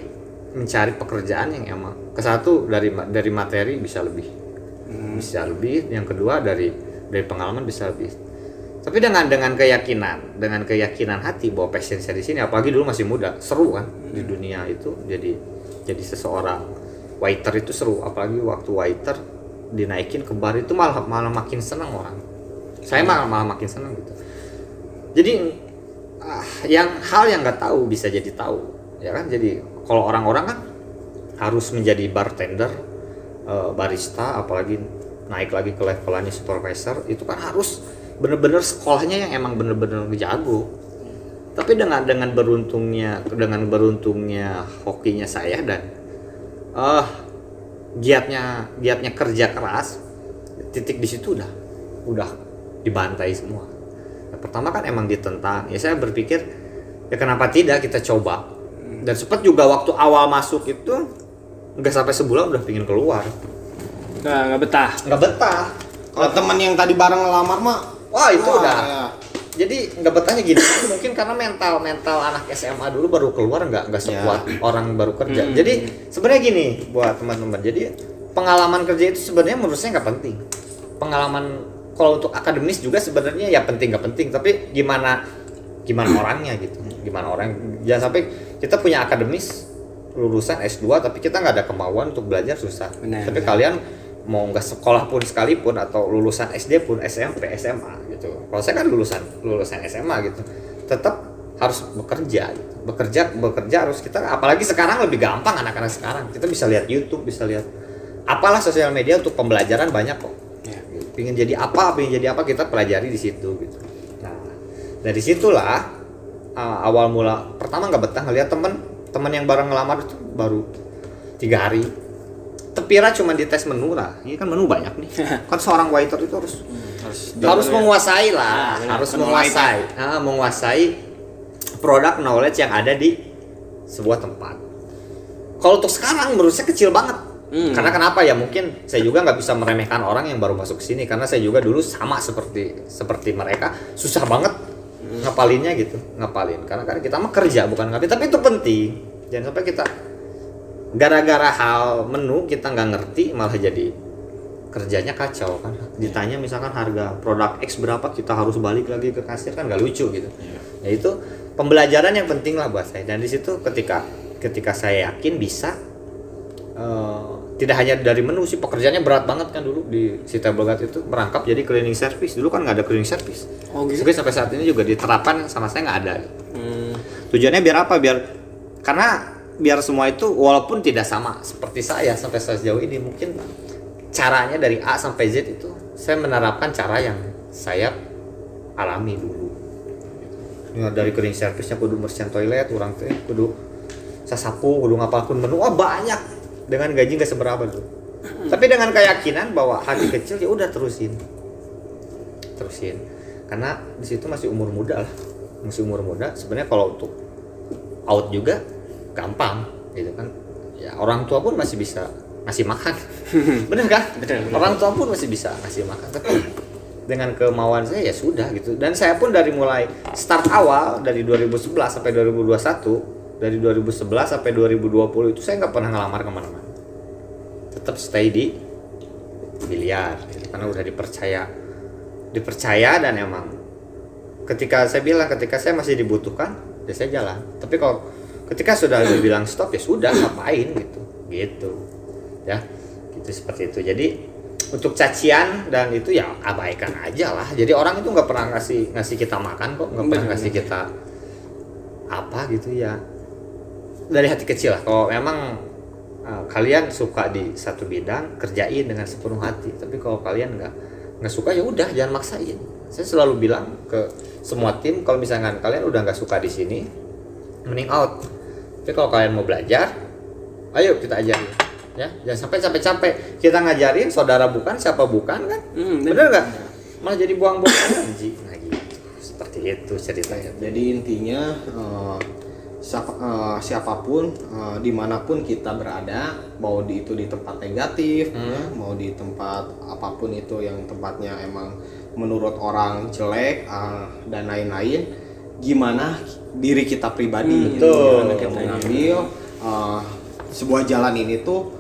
pekerjaan yang emang kesatu dari materi bisa lebih, yang kedua dari pengalaman bisa lebih. Tapi dengan keyakinan hati bahwa passion saya di sini, apalagi dulu masih muda, seru kan di dunia itu. Jadi seseorang waiter itu seru, apalagi waktu waiter dinaikin ke bar itu malah makin senang orang. Saya malah makin senang gitu. Jadi hal yang nggak tahu bisa jadi tahu, ya kan. Jadi kalau orang-orang kan harus menjadi bartender, barista, apalagi naik lagi ke levelannya supervisor, itu kan harus bener-bener sekolahnya yang emang bener-bener jago. Tapi dengan beruntungnya hokinya saya dan giatnya kerja keras, titik di situ udah dibantai semua. Pertama kan emang ditentang, ya saya berpikir ya kenapa tidak kita coba. Dan sempat juga waktu awal masuk itu nggak sampai sebulan udah pingin keluar. Nggak betah. Kalau teman yang tadi bareng ngelamar mah, wah itu udah. Ya. Jadi nggak betahnya gini, mungkin karena mental anak SMA dulu baru keluar nggak sekuat orang baru kerja. Jadi sebenarnya gini buat teman-teman, jadi pengalaman kerja itu sebenarnya menurut saya nggak penting. Pengalaman kalau untuk akademis juga sebenarnya ya penting nggak penting, tapi gimana orangnya gitu, gimana orang. Jangan sampai kita punya akademis lulusan S2 tapi kita nggak ada kemauan untuk belajar, susah. Tapi kalian mau nggak sekolah pun sekalipun atau lulusan SD pun, SMP, SMA gitu. Kalau saya kan lulusan SMA gitu, tetap harus bekerja gitu. Bekerja harus kita, apalagi sekarang lebih gampang anak-anak sekarang. Kita bisa lihat YouTube, bisa lihat apalah sosial media untuk pembelajaran banyak kok. Pengen jadi apa kita pelajari di situ gitu. Nah, dari situlah awal mula pertama nggak betah ngeliat teman yang bareng ngelamar itu baru 3 hari terpira cuma di tes menu lah. Ini kan menu banyak nih. Kan seorang waiter itu harus menguasai lah, harus menguasai produk knowledge yang ada di sebuah tempat. Kalau untuk sekarang menurut saya kecil banget. Karena kenapa ya, mungkin saya juga nggak bisa meremehkan orang yang baru masuk sini, karena saya juga dulu sama seperti mereka, susah banget ngapalinnya gitu, karena kita mah kerja bukan ngapalin, tapi itu penting. Jangan sampai kita gara-gara hal menu kita nggak ngerti malah jadi kerjanya kacau kan. Ditanya misalkan harga produk X berapa, kita harus balik lagi ke kasir, kan nggak lucu gitu. Ya itu pembelajaran yang penting lah buat saya, dan di situ ketika saya yakin bisa tidak hanya dari menu sih, pekerjaannya berat banget kan dulu di si Table Guide itu, merangkap jadi cleaning service. Dulu kan nggak ada cleaning service. Oh gitu. Mungkin sampai saat ini juga diterapkan sama saya nggak ada. Tujuannya biar apa? Biar semua itu walaupun tidak sama seperti saya sampai sejauh ini, mungkin caranya dari A sampai Z itu saya menerapkan cara yang saya alami dulu. Ya, dari cleaning service-nya kudu bersihin toilet, orang teh kudu sasapu, kudu ngapalkeun menu, banyak. Dengan gaji nggak seberapa tuh, tapi dengan keyakinan bahwa hati kecil ya udah terusin, karena di situ masih umur muda. Sebenarnya kalau untuk out juga gampang gitu kan, ya orang tua pun masih bisa ngasih makan, bener kan? Betul. Orang tua pun masih bisa ngasih makan, tapi dengan kemauan saya ya sudah gitu. Dan saya pun dari mulai start awal dari 2011 sampai 2021. Dari 2011 sampai 2020 itu saya nggak pernah ngelamar kemana-mana, tetap stay di biliar gitu. Karena udah dipercaya dan emang ketika saya masih dibutuhkan ya saya jalan. Tapi kalau ketika sudah bilang stop ya sudah, ngapain gitu ya, gitu seperti itu. Jadi untuk cacian dan itu ya abaikan aja lah. Jadi orang itu nggak pernah ngasih kita makan kok, nggak pernah ngasih kita apa gitu ya. Dari hati kecil lah. Kalau memang kalian suka di satu bidang, kerjain dengan sepenuh hati. Tapi kalau kalian nggak suka ya udah, jangan maksain. Saya selalu bilang ke semua tim, kalau misalkan kalian udah nggak suka di sini, mending out. Tapi kalau kalian mau belajar, ayo kita ajarin. Ya, jangan sampai capek-capek kita ngajarin saudara bukan siapa bukan kan? Bener nggak? Malah jadi buang-buang energi. Nah gitu. Seperti itu ceritanya. Jadi intinya siapapun dimanapun kita berada, mau itu di tempat negatif ya, mau di tempat apapun itu yang tempatnya emang menurut orang jelek dan lain-lain, gimana diri kita pribadi gimana kita mengambil sebuah jalan ini tuh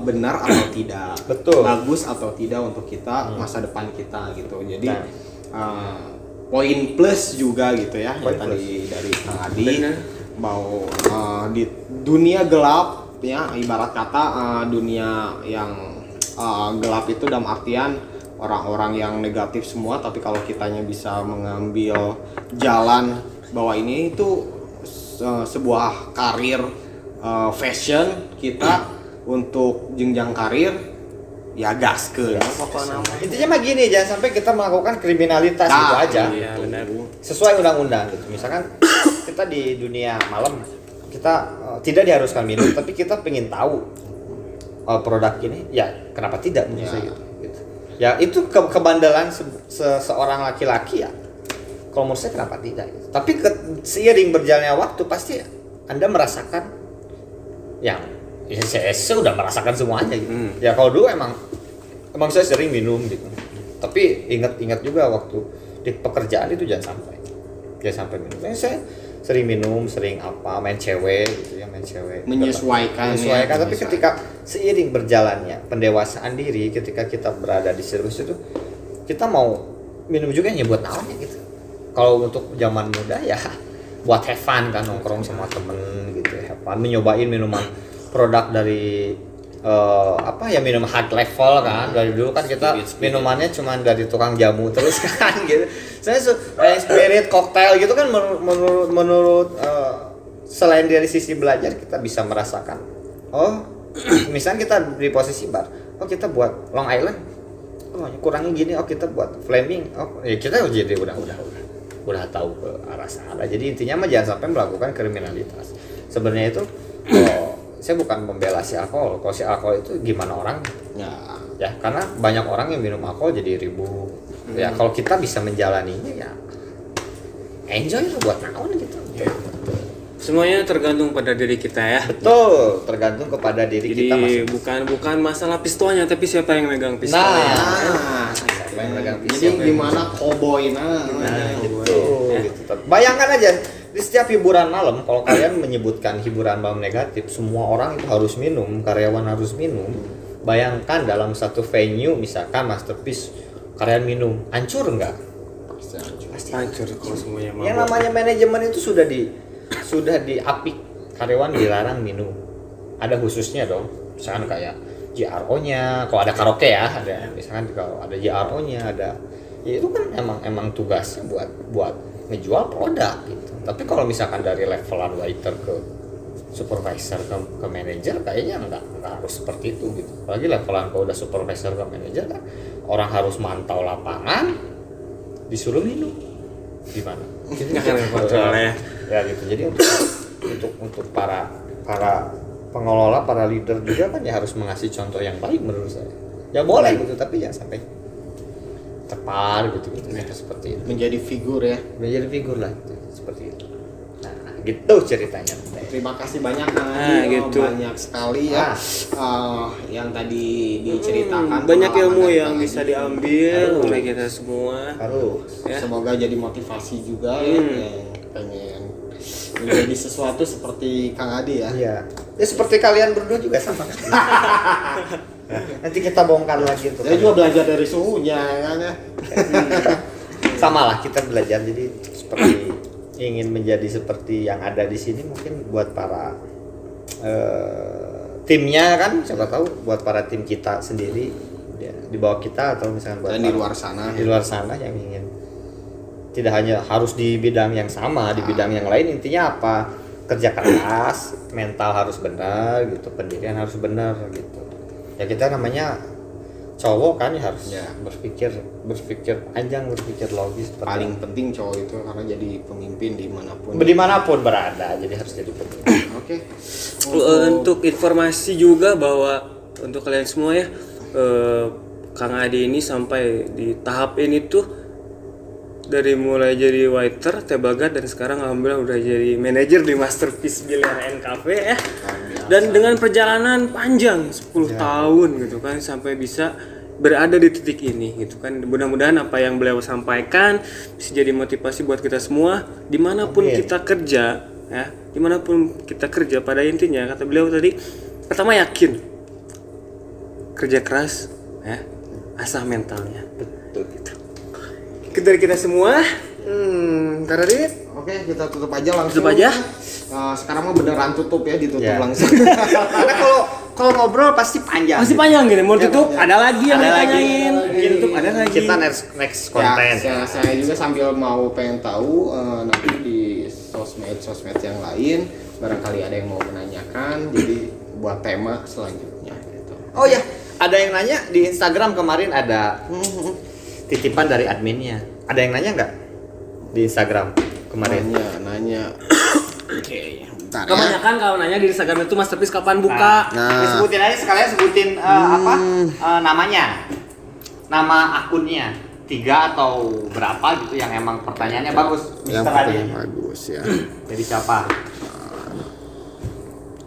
benar atau tidak, bagus atau tidak untuk kita masa depan kita gitu. Jadi poin plus juga gitu ya, yang tadi dari Kang Adi. Bener. Mau di dunia gelap ya, ibarat kata dunia yang gelap itu dalam artian orang-orang yang negatif semua, tapi kalau kitanya bisa mengambil jalan bahwa ini itu sebuah karir fashion kita untuk jenjang karir ya gas ke intinya mah gini, jangan sampai kita melakukan kriminalitas gitu aja. Iya, benar. Sesuai undang-undang gitu. Misalkan kita di dunia malam kita tidak diharuskan minum, tapi kita pengen tahu produk ini, ya kenapa tidak menurut saya gitu. Ya itu kebandelan seorang laki-laki ya. Kalau menurut saya kenapa tidak gitu. Tapi seiring berjalannya waktu pasti Anda merasakan yang ya saya sudah merasakan semuanya gitu. Ya kalau dulu emang saya sering minum gitu. Tapi ingat juga waktu di pekerjaan itu jangan sampai minum. Saya sering minum, sering main cewek gitu ya, menyesuaikan. Tapi ketika seiring berjalannya pendewasaan diri, ketika kita berada di sirkus itu, kita mau minum juga ya buat naonnya gitu. Kalau untuk zaman muda ya buat have fun kan, nongkrong sama temen gitu, have fun, nyobain minuman produk dari minum hard level kan. Dari dulu kan kita minumannya cuma dari tukang jamu terus kan gitu. Saya spirit cocktail gitu kan menurut selain dari sisi belajar kita bisa merasakan. Misalnya kita di posisi bar, kita buat Long Island. Kurangnya gini, kita buat Flaming. Ya kita jadi udah tahu ke arah sana. Jadi intinya mah jangan sampai melakukan kriminalitas. Sebenarnya itu saya bukan membela si alkohol. Kalau si alkohol itu gimana orang? Ya karena banyak orang yang minum alkohol jadi ribut. Ya kalau kita bisa menjalaninya ya enjoy lah buat naon gitu. Semuanya tergantung pada diri kita ya. Betul, tergantung kepada diri Jadi kita masing-masing. bukan masalah pistolnya, tapi siapa yang megang pistolnya. Siapa yang megang Jadi pisau? gimana cowboy Gitu. Bayangkan aja di setiap hiburan malam, kalau kalian menyebutkan hiburan malam negatif, semua orang itu harus minum, karyawan harus minum. Bayangkan dalam satu venue, misalkan Masterpiece, kalian minum, hancur nggak? Pasti Hancur kalau semuanya Yang mabok. namanya manajemen itu sudah diapik, karyawan dilarang minum. Ada khususnya dong, misalkan kayak JRO-nya, kalau ada karaoke ya, ada misalkan kalau ada JRO-nya, ada ya itu kan emang tugasnya buat ngejual produk gitu. Tapi kalau misalkan dari levelan waiter ke supervisor ke manajer kayaknya nggak harus seperti itu gitu. Apalagi levelan kalau udah supervisor ke manajer kan orang harus mantau lapangan, disuruh minum gimana? Nggak akan kontrol ya. Ya gitu. Jadi untuk para pengelola, para leader juga kan ya harus mengasih contoh yang baik menurut saya. Ya boleh gitu, tapi jangan sampai tepar gitu seperti itu. menjadi figur ya. Menjadi figur lah gitu, seperti itu. Nah, gitu ceritanya. Terima kasih banyak Nah, gitu. banyak sekali ya yang tadi diceritakan. Banyak ilmu pengalaman yang dari bisa Kang Adi. diambil oleh kita semua. Harus. Ya. Semoga jadi motivasi juga ya, yang pengen menjadi sesuatu seperti Kang Adi ya. Iya. Ya seperti kalian berdua juga sama. Nanti kita bongkar lagi tuh. Saya juga belajar dari suhunya kan ya. Sama lah kita belajar, jadi seperti ingin menjadi seperti yang ada di sini, mungkin buat para timnya kan, siapa tahu buat para tim kita sendiri ya, di bawah kita atau misalnya buat Dan di luar sana. di luar sana yang ingin tidak hanya harus di bidang yang sama, di bidang yang lain, intinya apa? Kerja keras, mental harus benar gitu, pendirian harus benar gitu. Ya kita namanya cowok kan ya harus berpikir panjang, berpikir logis. Paling penting cowok itu karena jadi pemimpin dimanapun. Dimanapun berada, jadi harus jadi pemimpin. Oke. Untuk informasi juga bahwa untuk kalian semua ya, Kang Adi ini sampai di tahap ini tuh dari mulai jadi waiter, tebagat, dan sekarang alhamdulillah udah jadi manajer di Masterpiece Biliar and Cafe ya. Dan dengan perjalanan panjang 10 tahun gitu kan sampai bisa berada di titik ini gitu kan. Mudah-mudahan apa yang beliau sampaikan bisa jadi motivasi buat kita semua dimanapun kita kerja ya, dimanapun kita kerja. Pada intinya kata beliau tadi, pertama yakin, kerja keras ya, asah mentalnya. Betul gitu. Dari kita semua, karena ini Oke, kita tutup aja langsung. Tutup aja. Sekarang mah beneran tutup ya, ditutup Ya. langsung. Karena kalau ngobrol pasti panjang. masih panjang gitu. Mau tutup ada lagi yang Ada lagi. ditanyain. Mungkin Tutup ada lagi. kita next konten. Ya, saya juga sambil mau pengen tahu nanti di sosmed yang lain barangkali ada yang mau menanyakan, jadi buat tema selanjutnya gitu. Oh ya, ada yang nanya di Instagram kemarin ada titipan dari adminnya. Ada yang nanya nggak di Instagram kemarin? Nanya. Oke, bentar ya. Kebanyakan kalau nanya di Instagram itu Masterpiece kapan buka? Disebutin aja sekalian, sebutin namanya, nama akunnya, 3 atau berapa gitu yang emang pertanyaannya bagus. Yang Mister Adi. pertanyaan bagus ya. Jadi siapa?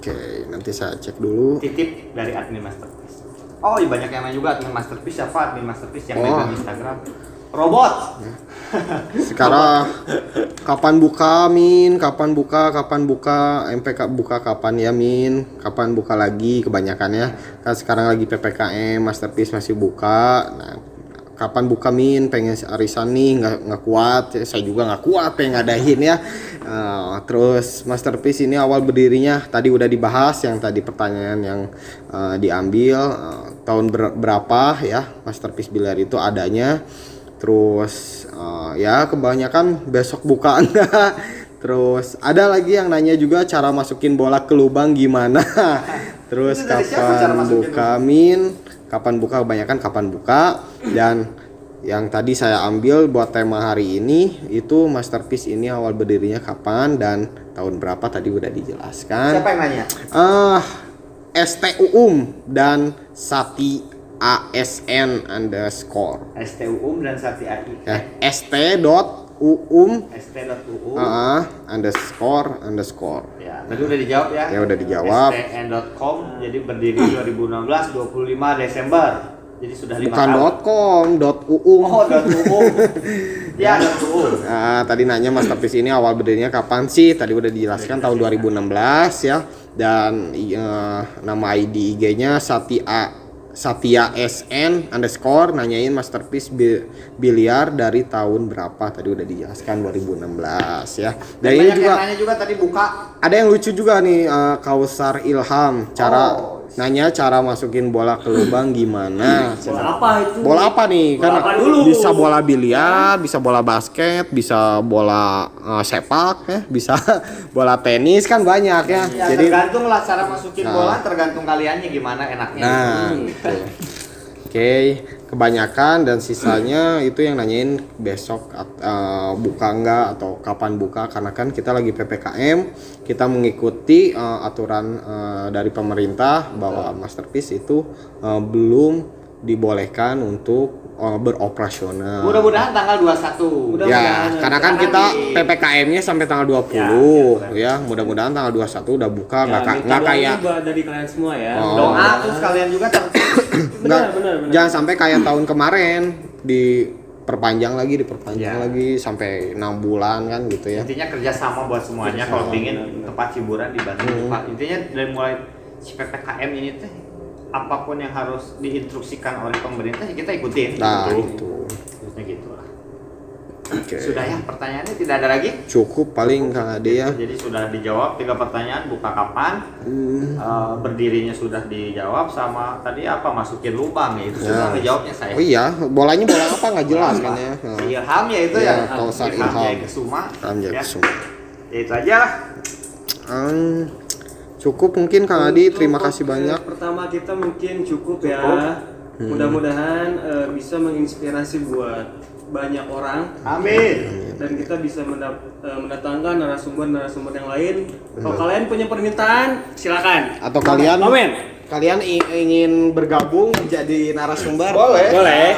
Oke, nanti saya cek dulu. Titip dari admin Masterpiece. Oh iya, banyak yang nanya juga admin Masterpiece. Siapa admin Masterpiece yang megang Instagram? Robot. Sekarang kapan buka Min? Kapan buka? MPK buka kapan ya Min? Kapan buka lagi kebanyakan ya? Kan sekarang lagi PPKM, Masterpiece masih buka. Nah, kapan buka Min? Pengen arisan nih, nggak kuat. Saya juga nggak kuat pengen ngadain ya. Terus Masterpiece ini awal berdirinya tadi udah dibahas, yang tadi pertanyaan yang diambil tahun berapa ya Masterpiece Biliar itu adanya. Terus ya kebanyakan besok buka enggak. Terus ada lagi yang nanya juga cara masukin bola ke lubang gimana. Terus Itu dari siapa cara kapan masukin buka Min? Kapan buka, kebanyakan kapan buka. Dan yang tadi saya ambil buat tema hari ini itu Masterpiece ini awal berdirinya kapan dan tahun berapa tadi udah dijelaskan. Siapa yang nanya? dan Sati ASN underscore. STUUM dan Sati AI. Ya, st.uum st.uu. underscore. Ya, tadi udah dijawab ya. Ya udah dijawab. stn.com jadi berdiri 2016 25 Desember. Jadi sudah 5 Bukan tahun. .com, .uum. Oh, .uu. Ya, .uu. Nah, tadi nanya Masterpiece ini awal berdirinya kapan sih? Tadi udah dijelaskan tahun 2016 ya. Dan nama ID IG-nya Satya SN underscore, nanyain Masterpiece biliar dari tahun berapa, tadi udah dijelaskan 2016 ya. Dan ini Banyak juga yang nanya juga tadi buka. ada yang lucu juga nih, Kausar Ilham, nanya cara masukin bola ke lubang gimana. Bola apa itu? Bola apa nih? Bola Kan apa dulu? bisa bola biliar, bisa bola basket, bisa bola sepak ya, bisa bola tenis, kan banyak ya. Ya, Jadi tergantung lah cara masukin Nah. bola, tergantung kaliannya gimana enaknya. nah, gitu. Oke, kebanyakan dan sisanya itu yang nanyain besok buka enggak atau kapan buka, karena kan kita lagi PPKM, kita mengikuti aturan dari pemerintah bahwa Masterpiece itu belum dibolehkan untuk beroperasional. Mudah-mudahan tanggal 21. Ya, karena kan kita PPKM-nya sampai tanggal 20 ya. Mudah-mudahan tanggal 21 udah buka, nggak kayak dari kalian semua ya. Oh. Doa terus kalian juga nggak, benar. jangan sampai kayak tahun kemarin diperpanjang lagi Ya. sampai 6 bulan kan gitu ya. intinya kerjasama buat semuanya kalau ingin tempat hiburan di Bandung buka. Intinya dari mulai si PPKM ini tuh apapun yang harus diinstruksikan oleh pemerintah ya kita ikutin. Nah, gitu. itu. Terusnya gitu lah. Oke. Sudah ya, pertanyaannya tidak ada lagi. Cukup paling Kang Ade ya. Jadi sudah dijawab 3 pertanyaan, buka kapan, berdirinya sudah dijawab, sama tadi apa masukin lubang ya itu sudah dijawabnya saya. Oh iya, bolanya bola apa nggak jelas kan ya. Si Ilham ya itu Ya, ya. Kausar Ilham Ilham. Jaya Kesuma. Ilham Jaya Ya. Kesuma. Ya itu aja lah. Cukup mungkin Kang Adi, terima Untuk kasih banyak. Pertama kita mungkin cukup ya. Mudah-mudahan bisa menginspirasi buat banyak orang. Amin. Dan kita bisa mendatangkan narasumber yang lain. Kalau kalian punya permintaan, silakan. Atau kalian Komen. ingin bergabung menjadi narasumber? Boleh. Boleh.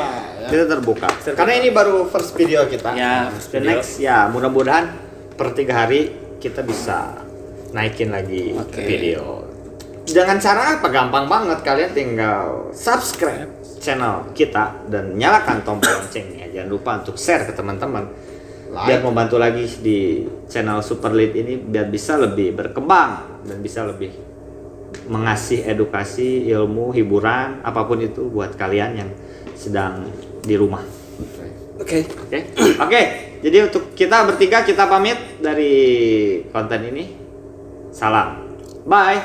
Kita terbuka. Karena ini baru first video kita. Ya, The next ya mudah-mudahan per 3 hari kita bisa naikin lagi video. Dengan cara apa? Gampang banget, kalian tinggal subscribe channel kita dan nyalakan tombol loncengnya. Jangan lupa untuk share ke teman-teman. Biar membantu lagi di channel Super Lead ini biar bisa lebih berkembang dan bisa lebih mengasih edukasi, ilmu, hiburan, apapun itu buat kalian yang sedang di rumah. Oke. Oke. Jadi untuk kita bertiga kita pamit dari konten ini. Salam. Bye.